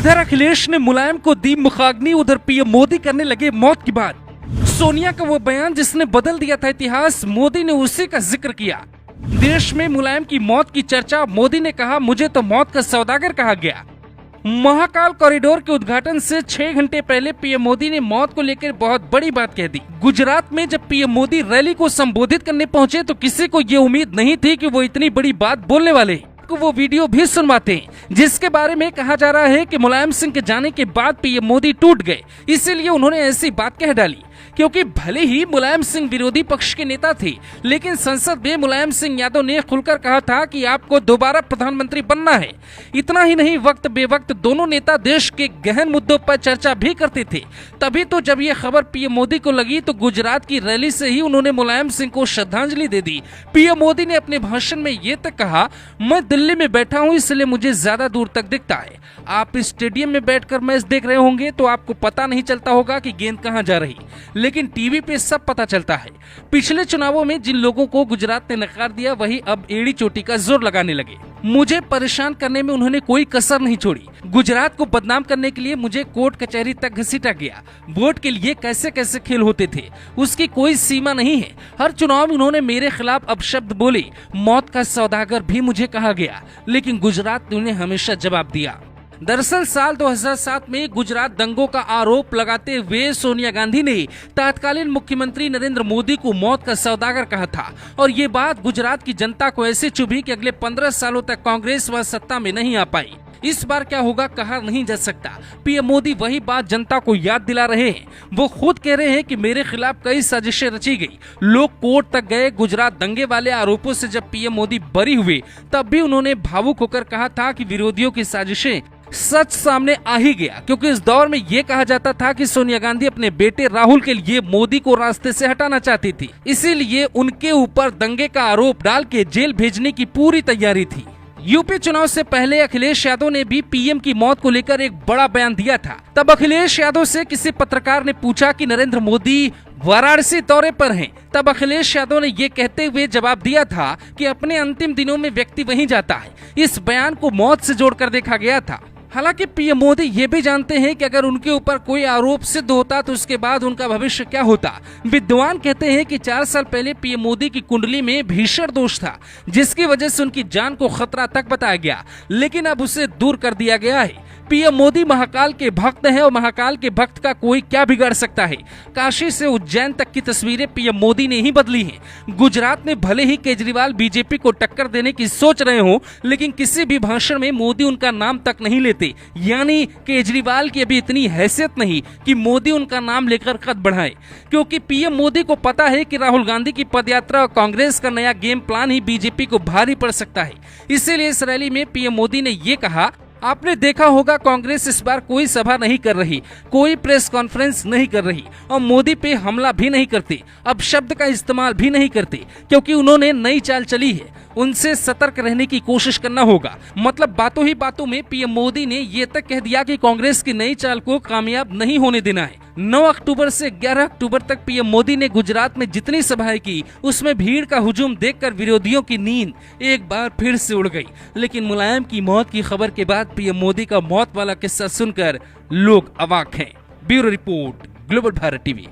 इधर अखिलेश ने मुलायम को दी मुखाग्नि, उधर पीएम मोदी करने लगे मौत की बात। सोनिया का वो बयान जिसने बदल दिया था इतिहास, मोदी ने उसी का जिक्र किया। देश में मुलायम की मौत की चर्चा, मोदी ने कहा मुझे तो मौत का सौदागर कहा गया। महाकाल कॉरिडोर के उद्घाटन से 6 घंटे पहले पीएम मोदी ने मौत को लेकर बहुत बड़ी बात कह दी। गुजरात में जब पीएम मोदी रैली को संबोधित करने पहुंचे तो किसी को ये उम्मीद नहीं थी कि वो इतनी बड़ी बात बोलने वाले हैं। वो वीडियो भी सुनवाते हैं जिसके बारे में कहा जा रहा है कि मुलायम सिंह के जाने के बाद पीएम मोदी टूट गए, इसीलिए उन्होंने ऐसी बात कह डाली। क्योंकि भले ही मुलायम सिंह विरोधी पक्ष के नेता थे, लेकिन संसद में मुलायम सिंह यादव ने खुलकर कहा था कि आपको दोबारा प्रधानमंत्री बनना है। इतना ही नहीं, वक्त बेवक्त दोनों नेता देश के गहन मुद्दों पर चर्चा भी करते थे। तभी तो जब ये खबर पीएम मोदी को लगी तो गुजरात की रैली से ही उन्होंने मुलायम सिंह को श्रद्धांजलि दे दी। पीएम मोदी ने अपने भाषण में ये तक कहा, मैं दिल्ली में बैठा हूँ इसलिए मुझे ज्यादा दूर तक दिखता है। आप स्टेडियम में बैठकर मैच देख रहे होंगे तो आपको पता नहीं चलता होगा कि गेंद कहाँ जा रही, लेकिन टीवी पे सब पता चलता है। पिछले चुनावों में जिन लोगों को गुजरात ने नकार दिया वही अब एड़ी चोटी का जोर लगाने लगे। मुझे परेशान करने में उन्होंने कोई कसर नहीं छोड़ी। गुजरात को बदनाम करने के लिए मुझे कोर्ट कचहरी तक घसीटा गया। वोट के लिए कैसे कैसे खेल होते थे उसकी कोई सीमा नहीं है। हर चुनाव में उन्होंने मेरे खिलाफ अपशब्द बोले। मौत का सौदागर भी मुझे कहा गया, लेकिन गुजरात ने उन्हें हमेशा जवाब दिया। दरअसल साल 2007 में गुजरात दंगों का आरोप लगाते हुए सोनिया गांधी ने तत्कालीन मुख्यमंत्री नरेंद्र मोदी को मौत का सौदागर कहा था, और ये बात गुजरात की जनता को ऐसे चुभी कि अगले 15 सालों तक कांग्रेस व सत्ता में नहीं आ पाई। इस बार क्या होगा कहा नहीं जा सकता। पीएम मोदी वही बात जनता को याद दिला रहे हैं। वो खुद कह रहे हैं कि मेरे खिलाफ कई साजिशें रची गई, लोग कोर्ट तक गए। गुजरात दंगे वाले आरोपों से जब पीएम मोदी बरी हुए तब भी उन्होंने भावुक होकर कहा था कि विरोधियों की साजिशें सच सामने आ ही गया, क्योंकि इस दौर में ये कहा जाता था कि सोनिया गांधी अपने बेटे राहुल के लिए मोदी को रास्ते से हटाना चाहती थी, इसीलिए उनके ऊपर दंगे का आरोप डाल के जेल भेजने की पूरी तैयारी थी। यूपी चुनाव से पहले अखिलेश यादव ने भी पीएम की मौत को लेकर एक बड़ा बयान दिया था। तब अखिलेश यादव से किसी पत्रकार ने पूछा कि नरेंद्र मोदी वाराणसी दौरे पर हैं। तब अखिलेश यादव ने ये कहते हुए जवाब दिया था कि अपने अंतिम दिनों में व्यक्ति वहीं जाता है। इस बयान को मौत से जोड़कर देखा गया था। हालांकि पीएम मोदी ये भी जानते हैं कि अगर उनके ऊपर कोई आरोप सिद्ध होता तो उसके बाद उनका भविष्य क्या होता। विद्वान कहते हैं कि 4 साल पहले पीएम मोदी की कुंडली में भीषण दोष था, जिसकी वजह से उनकी जान को खतरा तक बताया गया, लेकिन अब उसे दूर कर दिया गया है। पीएम मोदी महाकाल के भक्त हैं और महाकाल के भक्त का कोई क्या बिगाड़ सकता है। काशी से उज्जैन तक की तस्वीरें पीएम मोदी ने ही बदली हैं। गुजरात में भले ही केजरीवाल बीजेपी को टक्कर देने की सोच रहे हो, लेकिन किसी भी भाषण में मोदी उनका नाम तक नहीं लेते। यानी केजरीवाल की अभी इतनी हैसियत नहीं कि मोदी उनका नाम लेकर कद बढ़ाए, क्योंकि पीएम मोदी को पता है कि राहुल गांधी की पदयात्रा और कांग्रेस का नया गेम प्लान ही बीजेपी को भारी पड़ सकता है। इसीलिए इस रैली में पीएम मोदी ने ये कहा, आपने देखा होगा कांग्रेस इस बार कोई सभा नहीं कर रही, कोई प्रेस कॉन्फ्रेंस नहीं कर रही और मोदी पे हमला भी नहीं करते, अब शब्द का इस्तेमाल भी नहीं करते, क्योंकि उन्होंने नई चाल चली है। उनसे सतर्क रहने की कोशिश करना होगा। मतलब बातों ही बातों में पीएम मोदी ने ये तक कह दिया कि कांग्रेस की नई चाल को कामयाब नहीं होने देना है। 9 अक्टूबर से 11 अक्टूबर तक पीएम मोदी ने गुजरात में जितनी सभाएं की उसमें भीड़ का हुजूम देखकर विरोधियों की नींद एक बार फिर से उड़ गई। लेकिन मुलायम की मौत की खबर के बाद पीएम मोदी का मौत वाला किस्सा सुनकर लोग अवाक हैं। Bureau report, global Bharat TV.